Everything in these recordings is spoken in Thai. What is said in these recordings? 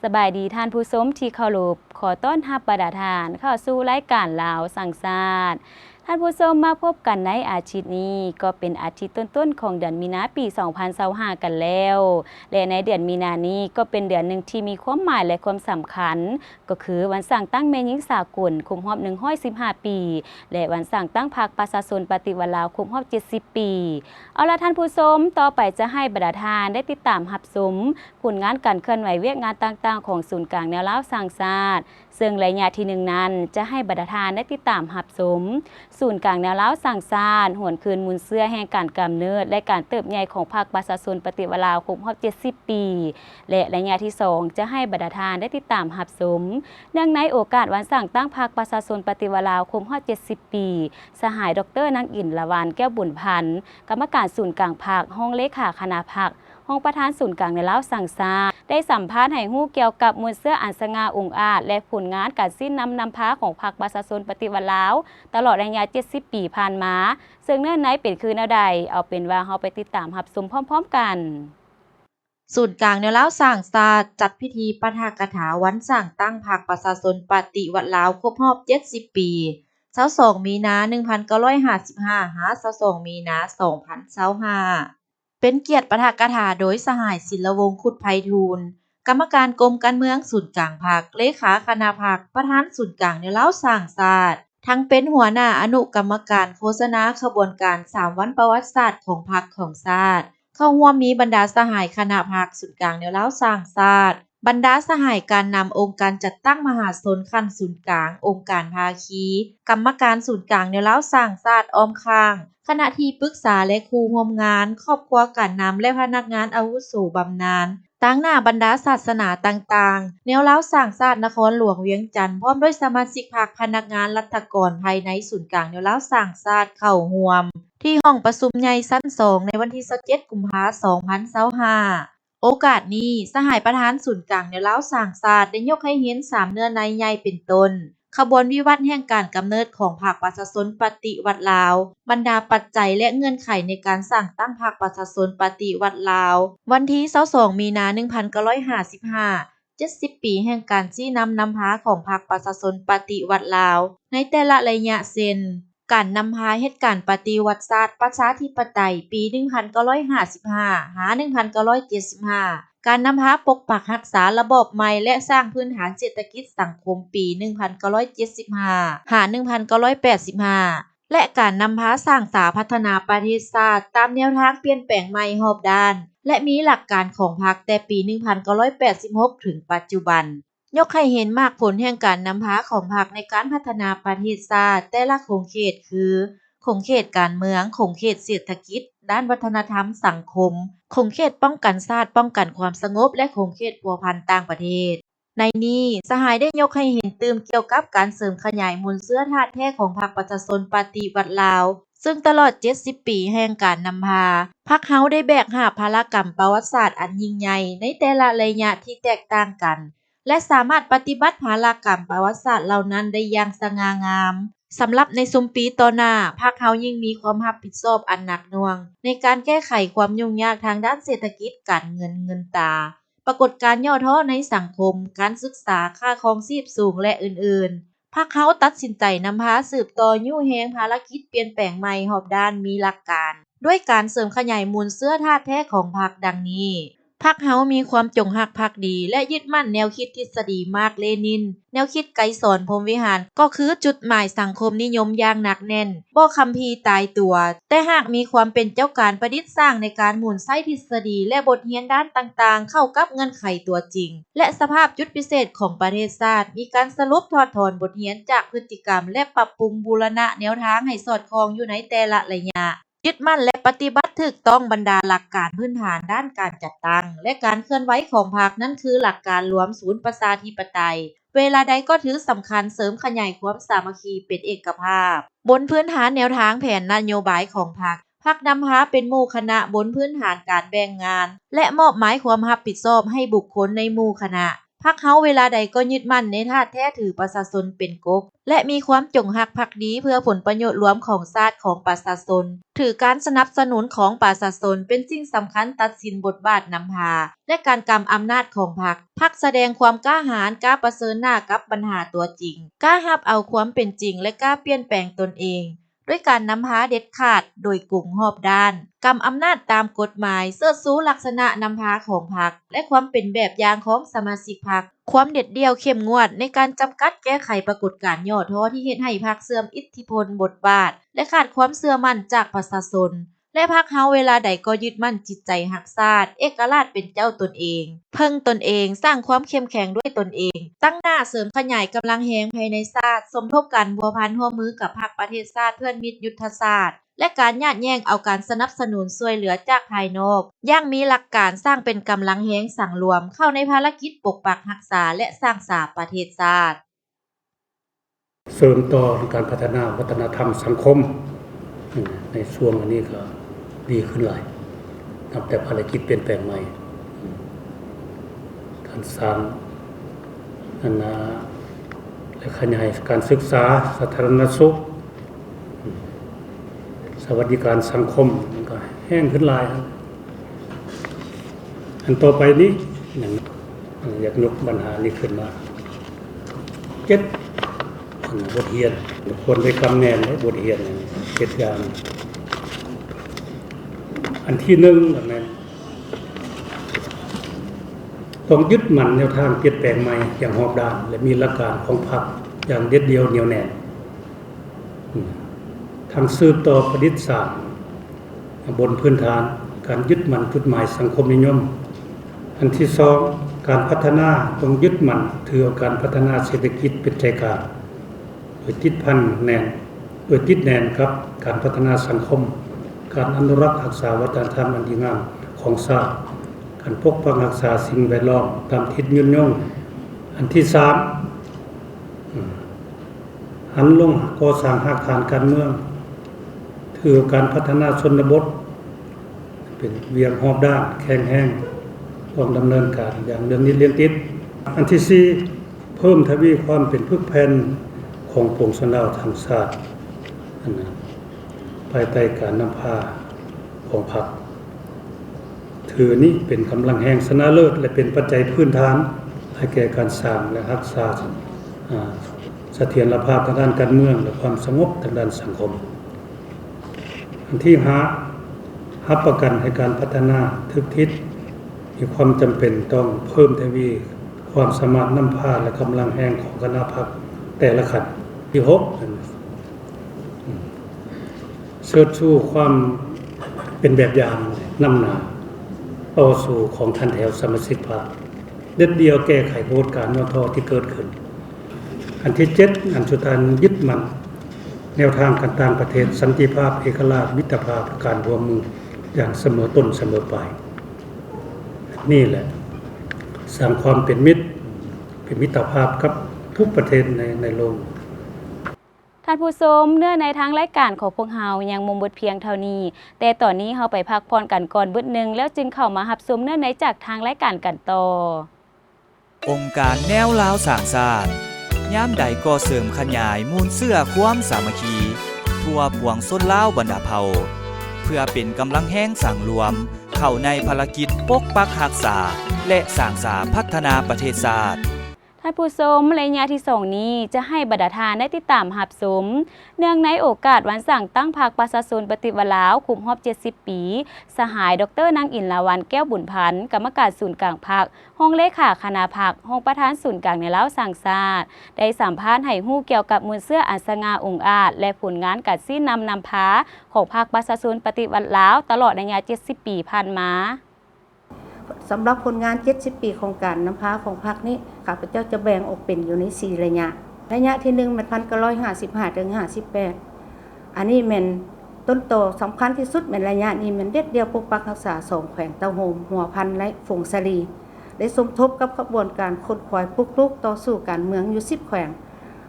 สบายดีท่านผู้ชมที่เคารพขอต้อนรับประทานเข้าสู่รายการลาวสังสาสตร์ท่านผู้ชมมาพบกันในอาทิตย์นี้ก็เป็นอาทิตย์ต้นๆของเดือนมีนาปี 2025 กันแล้วและในเดือนมีนานี้ก็เป็นเดือนหนึ่งที่มีความหมายและความสำคัญก็คือวันสร้างตั้งแม่หญิงสากลครบรอบ115 ปีและวันสร้างตั้งพรรคประชาชนปฏิวัติลาวครบรอบ70 ปีเอาล่ะท่านผู้ชมต่อไปจะให้ประทานได้ติดตามรับชมผลงานการเคลื่อนไหวเวียกงานต่างๆของศูนย์กลางแนวลาวสร้างชาติซึ่งระยะที่1นั้นจะให้ประทานได้ติดตามรับชมศูนย์กลางแนวลาวสร้างชาติหวนคืนมูลเสื้อแห่งการกำเนิดและการเติบใหญ่ของพรรคประชาชนปฏิวัติลาวครบรอบ70 ปีและระยะที่2จะให้ประทานได้ติดตามรับชมเนื่องในโอกาสวันสร้างตั้งพรรคประชาชนปฏิวัติลาวครบรอบ70 ปีสหายดร.นางอินละวานแก้วบุญพันธ์กรรมการศูนย์กลางพรรคห้องเลขาคณะพรรคห้องประธานศูนย์กลางในลาวสังสาได้สัมภาษณ์ให้ฮู้เกี่ยวกับมูลเสื้ออันสง่าองอาจและผลงานการสิ้นนำพาของพรรคประชาชนปฏิวัติลาวตลอดระยะ70 ปีผ่านมาซึ่งเนื่องในเป็นคือแนวใดเอาเป็นว่าเฮาไปติดตามรับชมพร้อมๆกันศูนย์กลางแนวลาวสร้างชาติจัดพิธีปาฐกถาวันสร้างตั้งพรรคประชาชนปฏิวัติลาวครบรอบ70 ปี22 มีนา 1955 หา 22 มีนา 2025เป็นเกียรติปาฐกถาโดยสหายศิลวงศ์ขุดไพฑูรย์กรรมการกรมการเมืองศูนย์กลางพรรคเลขาคณะพรรคประธานศูนย์กลางแนวลาวสร้างชาติทั้งเป็นหัวหน้าอนุกรรมการโฆษณาขบวนการ3วันประวัติศาสตร์ของพรรคของชาติเข้าร่วมมีบรรดาสหายคณะพรรคศูนย์กลางแนวลาวสร้างชาติบรรดาสหายการนำองค์การจัดตั้งมหาชนขั้นศูนย์กลางองค์การภาคีกรรมการศูนย์กลางแนวลาวสร้างชาติอ้อมข้างคณะที่ปรึกษาและครูร่วมงานครอบครัวการนำและพนักงานอาวุโสบำนาญตั้งหน้าบรรดาศาสนาต่างๆแนวลาวสร้างชาตินครหลวงเวียงจันทน์พร้อมด้วยสมาชิกพรรคพนักงานรัฐกรภายในศูนย์กลางแนวลาวสร้างชาติเข้าร่วมที่ห้องประชุมใหญ่ชั้น2ในวันที่27 กุมภาพันธ์ 2025โอกาสนี้สหายประธานศูนย์กลางแนวลาวสร้างชาติได้ยกให้เห็น3เนื้อในใหญ่เป็นต้นขบวนวิวัฒน์แห่งการกำเนิดของพรรคประชาชนปฏิวัติลาวบรรดาปัจจัยและเงื่อนไขในการสร้างตั้งพรรคประชาชนปฏิวัติลาววันที่22 มีนา 1955 70 ปีแห่งการชี้นำพาของพรรคประชาชนปฏิวัติลาวในแต่ละระยะเช่นการนำพาเหตุการณ์ปฏิวัติศาสตร์ประชาธิปไตยปี 1955 หา 1975 การนำพาปกปักรักษาระบอบใหม่และสร้างพื้นฐานเศรษฐกิจสังคมปี 1975 หา 1985 และการนำพาสร้างสาพัฒนาประเทศชาติตามแนวทางเปลี่ยนแปลงใหม่รอบด้านและมีหลักการของพรรคแต่ปี 1986 ถึงปัจจุบันยกให้เห็นมากผลแห่งการนำพาของพรรคในการพัฒนาประเทศชาติแต่ละขงเขตคือขงเขตการเมืองขงเขตเศรษฐกิจด้านวัฒนธรรมสังคมขงเขตป้องกันชาติป้องกันความสงบและขงเขตพัวพันต่างประเทศในนี้สหายได้ยกให้เห็นตื่มเกี่ยวกับการเสริมขยายมูลเสื้อธาตุแท้ของพรรคประชาชนปฏิวัติลาวซึ่งตลอด70 ปีแห่งการนำพาพรรคเฮาได้แบกหาบภารกรรมประวัติศาสตร์อันยิ่งใหญ่ในแต่ละระยะที่แตกต่างกันและสามารถปฏิบัติภารกรรมประวัติศาสตร์เหล่านั้นได้อย่างสง่างามสำหรับในซุมปีต่อหน้าพรรคเฮายิ่งมีความรับผิดชอบอันหนักหน่วงในการแก้ไขความยุ่งยากทางด้านเศรษฐกิจการเงินตราปรากฏการณ์ย่อท้อในสังคมการศึกษาค่าครองชีพสูงและอื่นๆพรรคเฮาตัดสินใจนำพาสืบต่อยุ่งแฮงภารกิจเปลี่ยนแปลงใหม่รอบด้านมีหลักการด้วยการเสริมขยายมูลเสื้อธาตุแท้ของพรรคดังนี้พรรคเฮามีความจงรักภักดีและยึดมั่นแนวคิดทฤษฎีมาร์กเลนินแนวคิดไกรสอนพรหมวิหารก็คือจุดหมายสังคมนิยมอย่างหนักแน่นบ่คัมภีร์ตายตัวแต่หากมีความเป็นเจ้าการประดิษฐ์สร้างในการหมุนใช้ทฤษฎีและบทเรียนด้านต่างๆเข้ากับเงื่อนไขตัวจริงและสภาพจุดพิเศษของประเทศชาติมีการสรุปถอดถอนบทเรียนจากพฤติกรรมและปรับปรุงบูรณะแนวทางให้สอดคล้องอยู่ในแต่ละระยะยึดมั่นและปฏิบัติถูกต้องบรรดาหลักการพื้นฐานด้านการจัดตั้งและการเคลื่อนไหวของพรรคนั่นคือหลักการรวมศูนย์ประชาธิปไตยเวลาใดก็ถือสำคัญเสริมขยายความสามัคคีเป็นเอกภาพบนพื้นฐานแนวทางแผนนโยบายของพรรค นำพาเป็นหมู่คณะบนพื้นฐานการแบ่งงานและมอบหมายความรับผิดชอบให้บุคคลในหมู่คณะ พรรคเฮาเวลาใดก็ยึดมั่นในท่าแท้ถือประชาชนเป็นกบและมีความจงรักภักดีเพื่อผลประโยชน์รวมของชาติของประชาชนถือการสนับสนุนของประชาชนเป็นสิ่งสำคัญตัดสินบทบาทนำพาและการกำอำนาจของพรรคแสดงความกล้าหาญกล้าเผชิญหน้ากับปัญหาตัวจริงกล้ารับเอาความเป็นจริงและกล้าเปลี่ยนแปลงตนเองด้วยการนำพาเด็ดขาดโดยกลุ่มรอบด้านกำอำนาจตามกฎหมายเสื้อสูลักษณะนำพาของพรรคและความเป็นแบบอย่างของสมาชิกพรรคความเด็ดเดี่ยวเข้มงวดในการจำกัดแก้ไขปรากฏการณ์ย่อท้อที่เฮ็ดให้พรรคเสื่อมอิทธิพลบทบาทและขาดความเชื่อมั่นจากประชาชนและพรรคเฮาเวลาใดก็ยึดมั่นจิตใจรักชาติเอกราชเป็นเจ้าตนเองพึ่งตนเองสร้างความเข้มแข็งด้วยตนเองตั้งหน้าเสริมขยายกำลังแหงภายในชาติสมทบกันพัวพันร่วมมือกับพรรคประเทศชาติเพื่อนมิตรยุทธศาสตร์และการญาติแย่งเอาการสนับสนุนช่วยเหลือจากภายนอกอย่างมีหลักการสร้างเป็นกำลังแหงสั่งรวมเข้าในภารกิจปกปักรักษาและสร้างสาประเทศชาติเสริมต่อการพัฒนาวัฒนธรรมสังคมในช่วงอันนี้ก็ดีขึ้นหลายนับแต่ภารกิจเปลี่ยนแปลงใหม่การสร้างและขยายการศึกษาสาธารณสุขสวัสดิการสังคมมันก็แห้งขึ้นหลายครับอันต่อไปนี้อยากยกปัญหานี้ขึ้นมา7บทเรียนควรได้คำแนนในบทเรียน7อย่างอันที่1แบบนั้นต้องยึดมั่นแนวทางเปลี่ยนแปลงใหม่อย่างรอบด้านและมีหลักการของพรรคอย่างเด็ดเดี่ยวเหนียวแน่นทางสืบต่อประดิษฐ์ศาสตร์บนพื้นฐานการยึดมั่นจุดหมายสังคมนิยมอันที่2การพัฒนาต้องยึดมั่นถือเอาการพัฒนาเศรษฐกิจเป็นใจกลางโดยติดแนนครับการพัฒนาสังคมการอนุรักษ์รักษาวัฒนธรรมอันดีงามของชาติการปกป้องรักษาสิ่งแวดล้อมตามทิศยืนยงอันที่3หันลงก่อสร้างรากฐานการเมืองถือการพัฒนาชนบทเป็นเวียงรอบด้านแข็งแรงต้องดำเนินการอย่างเรื่องนี้เรียนติดอันที่4เพิ่มทวีความเป็นพึกแผ่นของปวงชนชาวทางชาติภายใต้การนำพาของพรรคถือนี้เป็นกำลังแห่งชนะเลิศและเป็นปัจจัยพื้นฐานให้แก่การสร้างและรักษาเสถียรภาพทางด้านการเมืองและความสงบทางด้านสังคมอันที่5รับประกันให้การพัฒนาทุกทิศมีความจำเป็นต้องเพิ่มทวีความสามารถนำพาและกำลังแห่งของคณะพรรคแต่ละขันที่6เชิดชูความเป็นแบบอย่างนำหน้าต่อสู่ของท่านแถวสมาชิกพรรคเด็ดเดียวแก้ไขโทษการย่อท้อที่เกิดขึ้นอันที่7อันสุดท้ายยึดมั่นแนวทางการต่างประเทศสันติภาพเอกราชมิตรภาพการร่วมมืออย่างเสมอต้นเสมอปลายนี่แหละสร้างความเป็นมิตรเป็นมิตรภาพกับทุกประเทศในโลกท่านผู้ชมเนื้อในทางรายการของพวกเฮายังมุมบทเพียงเท่านี้แต่ตอนนี้เฮาไปพักผ่อนกันก่อนบึดนึงแล้วจึงเข้ามารับชมเนื้อในจากทางรายการกันต่อองค์การแนวลาวสร้างชาติยามใดก็เสริมขยายมูลเสื้อความสามัคคีทั่วปวงชนลาวบรรดาเผ่าเพื่อเป็นกำลังแห้งสั่งรวมเข้าในภารกิจปกปักรักษาและสร้างสรรค์พัฒนาประเทศชาติท่านผู้ชมระยะที่2นี้จะให้บรรดาทานได้ติดตามรับชมเนื่องในโอกาสวันสั่งตั้งพรรคประชาชนปฏิวัติลาวครบรอบ70 ปีสหายดร.นางอินทราวัลย์แก้วบุญพันธ์กรรมการศูนย์กลางพรรคห้องเลขาคณะพรรคห้องประธานศูนย์กลางในลาวสร้างชาติได้สัมภาษณ์ให้ฮู้เกี่ยวกับมูลเสื้ออันสง่าองอาจและผลงานการสิ้นนำพาของพรรคประชาชนปฏิวัติลาวตลอดระยะ70 ปีผ่านมาสำหรับผลงาน 70 ปีของการนำพาของพรรคนี้ข้าพเจ้าจะแบ่งออกเป็นอยู่ใน4ระยะที่1มัน1955ถึง58อันนี้แม่นต้นโตสำคัญที่สุดแม่นระยะนี้มันเด็ดเดียวปกปักรักษา2แขวงเตาโฮมหัวพันและฝงสะลีได้สมทบกับกระบวนการค้นคว้าปลุกลุกต่อสู้การเมืองอยู่10แขวง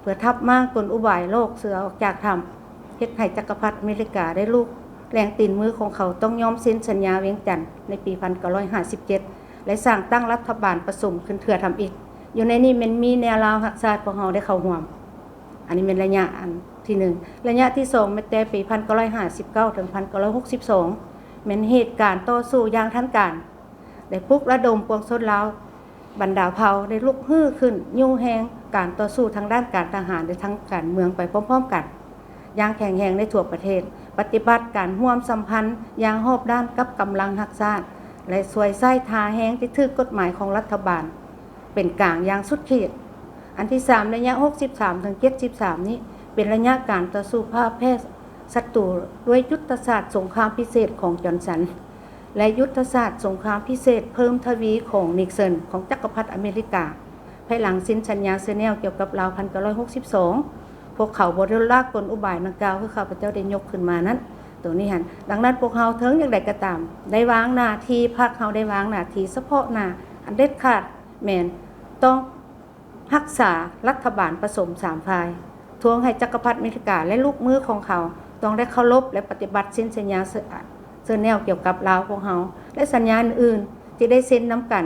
เพื่อทับมากกลอุบายโลกเสือออกจากถ้ำเฮ็ดให้จักรพรรดิอเมริกาได้ลูกแรงตีนมือของเขาต้องยอมเซ็นสัญญาเวียงจันทน์ในปี1957และสร้างตั้งรัฐบาลผสมขึ้นเถื่อทำอีก อยู่ในนี้มันมีแนวราวหักศาสตร์ของเฮาได้เข้าร่วมอันนี้เป็นระยะอันที่1ระยะที่2มาแต่ปี1959ถึง1962เป็นเหตุการณ์ต่อสู้อย่างทันการได้ปลุกระดมปวงชนลาวบรรดาเผ่าได้ลุกฮือขึ้นยุ่งแฮงการต่อสู้ทางด้านการทหารและทั้งการเมืองไปพร้อมๆกันอย่างแข็งแรงในทั่วประเทศปฏิบัติการร่วมสัมพันธ์อย่างรอบด้านกับกำลังรักษาและสวยไส้ทาแห้งที่ถือกฎหมายของรัฐบาลเป็นกลางอย่างสุดขีดอันที่3ระยะ63ถึง73นี้เป็นระยะการต่อสู้ภาพแพทย์ศัตรูด้วยยุทธศาสตร์สงครามพิเศษของจอห์นสันและยุทธศาสตร์สงครามพิเศษเพิ่มทวีของนิกสันของจักรพรรดิอเมริกาภายหลังสิ้นสัญญาเซเนลเกี่ยวกับราว1962พวกเขาบ่ได้ลากกลอุบายดังกล่าวคือข้าพเจ้าได้ยกขึ้นมานั้นตัวนี้หั่นดังนั้นพวกเฮาถึงอย่างใดก็ตามได้วางหน้าที่พรรคเฮาได้วางหน้าที่เฉพาะหน้าอันเด็ดขาดแม่นต้องรักษารัฐบาลผสม3ฝ่ายทวงให้จักรพรรดิอเมริกาและลูกมือของเขาต้องได้เคารพและปฏิบัติสิ้นสัญญาเซเนลเกี่ยวกับลาวของเฮาและสัญญาอื่นๆที่ได้เซ็นนำกัน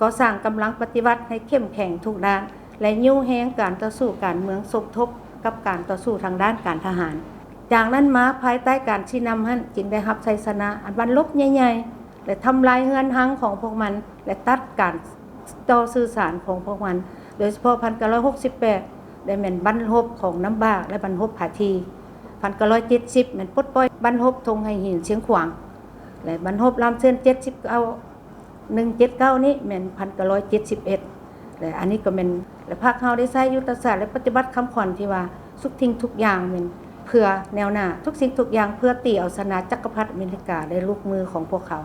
ก็สร้างกำลังปฏิวัติให้เข้มแข็งทุกด้านและยุ่งแฮงการต่อสู้การเมืองสมทบกับการต่อสู้ทางด้านการทหารจากนั้นมาภายใต้การชี้นำหั่นจึงได้รับชัยชนะอันบรรลบใหญ่ๆและทำลายเฮือนหังของพวกมันและตัดการต่อสื่อสารของพวกมันโดยเฉพาะ1968ได้แม่นบรรลบของน้ำบากและบรรลบผาที1970แม่นปลดปล่อยบรรลบธงไหหินเชียงขวางและบรรลบลำเชิญ179นี้แม่น1971และอันนี้ก็แม่นและพรรคเฮาได้ใช้ยุทธศาสตร์และปฏิบัติคำขวัญที่ว่าทุกทิ้งทุกอย่างแม่นเพื่อแนวหน้าทุกสิ่งทุกอย่างเพื่อตีเอาชนะจักรพรรดิอเมริกาได้ลูกมือของพวกเขา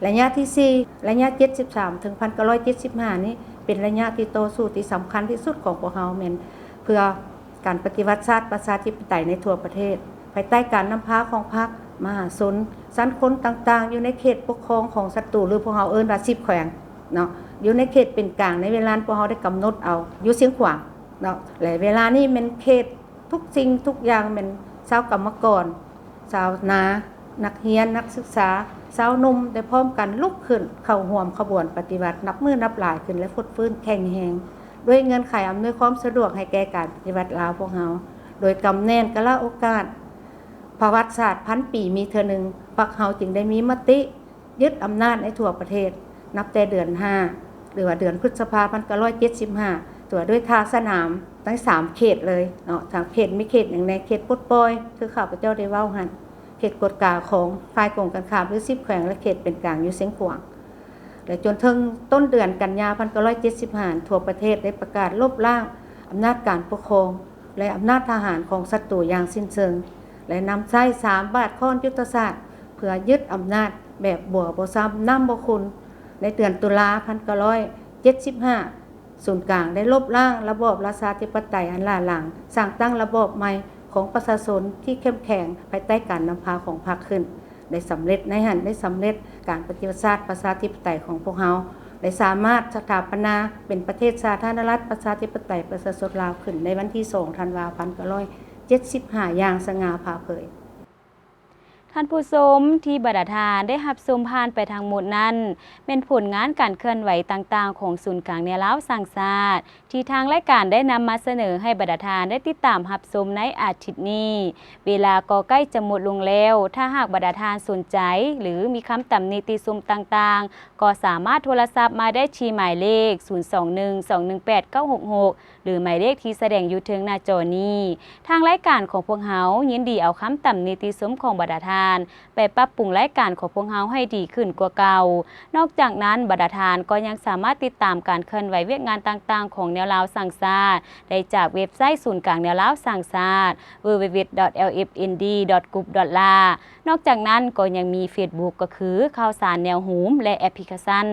ระยะที่4ระยะ73ถึง1975นี้เป็นระยะที่ต่อสู้ที่สำคัญที่สุดของพวกเฮาแม่นเพื่อการปฏิวัติชาติประชาธิปไตยในทั่วประเทศภายใต้การนำพาของพรรคมหาชนสันคนต่างๆอยู่ในเขตปกครองของศัตรูหรือพวกเฮาเอิ้นว่า10แขวงเนาะอยู่ในเขตเป็นกลางในเวลาพวกเฮาได้กำหนดเอาอยู่เชียงขวางเนาะและเวลานี้มันเขตทุกสิ่งทุกอย่างเป็นชาวกรรมกรชาวนานักเรียนนักศึกษาชาวหนุ่มได้พร้อมกันลุกขึ้นเข้าร่วมขบวนปฏิวัตินับมือนับหลายขึ้นและฟุดฟื้นแข็งแรงด้วยเงื่อนไขอำนวยความสะดวกให้แก่การปฏิวัติลาวพวกเฮาโดยกำแน่นกะละโอกาสประวัติศาสตร์พันปีมีเทื่อนึงพรรคเฮาจึงได้มีมติยึดอำนาจในทั่วประเทศนับแต่เดือน5หรือว่าเดือนพฤษภาคม1975ตัวด้วยทางสนามทั้ง3เขตเลยเนาะทางเขตมีเขตอย่างในเขตปลดปล่อยคือข้าพเจ้าได้เว้าหั่นเขตกฎกาของฝ่ายกงกันข้ามหรือ10แขวงและเขตเป็นกลางอยู่เชียงขวางและจนถึงต้นเดือนกันยายน1975ทั่วประเทศได้ประกาศลบล้างอำนาจการปกครองและอำนาจทหารของศัตรูอย่างสิ้นเชิงและนำใช้3บาทข้อนยุทธศาสตร์เพื่อยึดอำนาจแบบบัวบ่ซ้ำน้ำบ่คุณในเดือนตุลาคม1975ศูนย์กลางได้ลบล้างระบอบราชาธิปไตยอันล้าหลังสร้างตั้งระบอบใหม่ของประชาชนที่เข้มแข็งภายใต้การนำพาของพรรคขึ้นได้สำเร็จในหันได้สำเร็จการปฏิวัติศาสตร์ประชาธิปไตยของพวกเฮาได้สามารถสถาปนาเป็นประเทศสาธารณรัฐประชาธิปไตยประชาชนลาวขึ้นในวันที่2ธันวาคม1975อย่างสง่าผ่าเผยท่านผู้ชมที่บรรดาทานได้รับชมผ่านไปทางหมดนั้นเป็นผลงานการเคลื่อนไหวต่างๆของศูนย์กลางแนวล้าวสร้างชาติที่ทางรายการได้นำมาเสนอให้บรรดาทานได้ติดตามรับชมในอาทิตย์นี้เวลาก็ใกล้จะหมดลงแล้วถ้าหากบรรดาทานสนใจหรือมีคำตำหนิติชมต่างๆก็สามารถโทรศัพท์มาได้ที่หมายเลข0212189966หรือหมายเลขที่แสดงอยู่ถึงหน้าจอนี้ทางรายการของพวกเฮายินดีเอาคำตำหนิติชมของบรรดาทานไปปรับปรุงรายการของพวกเฮาให้ดีขึ้นกว่าเก่านอกจากนั้นบรรดาทานก็ยังสามารถติดตามการเคลื่อนไหวเวียกงานต่างๆของแนวลาวสร้างชาติได้จากเว็บไซต์ศูนย์กลางแนวลาวสร้างชาติ www.lfnd.gov.la นอกจากนั้นก็ยังมี Facebook ก็คือข่าวสารแนวหูมและแอปพลิเคชัน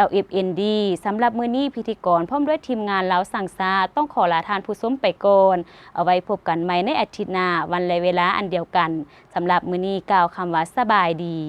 LFND สำหรับมื้อนี้พิธีกรพร้อมด้วยทีมงานลาวสร้างชาติต้องขอลาทานผู้ชมไปก่อนเอาไว้พบกันใหม่ในอาทิตย์หน้าวันและเวลาอันเดียวกันสำหรับมื้อนี้กล่าวคำว่าสบายดี